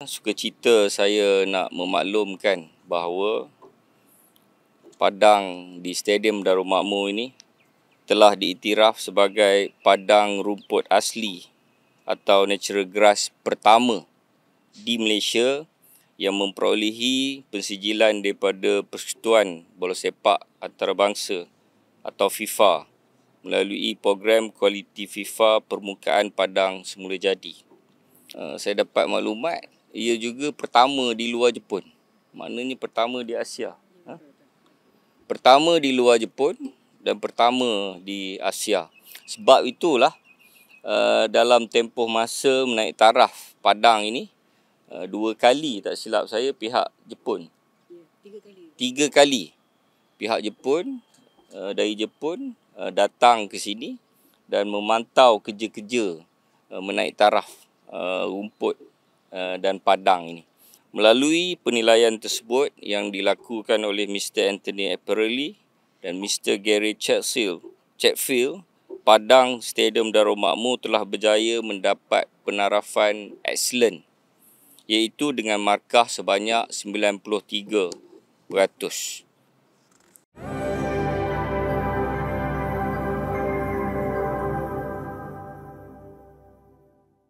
Sukacita saya nak memaklumkan bahawa padang di Stadium Darul Makmur ini telah diiktiraf sebagai padang rumput asli atau natural grass pertama di Malaysia yang memperolehi pensijilan daripada Persekutuan Bola Sepak Antarabangsa atau FIFA melalui program kualiti FIFA Permukaan Padang Semula Jadi. Saya dapat maklumat ia juga pertama di luar Jepun. Maknanya pertama di Asia. Pertama di luar Jepun dan pertama di Asia. Sebab itulah dalam tempoh masa menaik taraf padang ini, 2 kali tak silap saya pihak Jepun. 3 kali pihak Jepun, dari Jepun datang ke sini dan memantau kerja-kerja menaik taraf rumput dan padang ini. Melalui penilaian tersebut yang dilakukan oleh Mr. Anthony Apparelli dan Mr. Gary Chatfield, padang Stadium Darul Makmur telah berjaya mendapat penarafan excellent, iaitu dengan markah sebanyak 93%.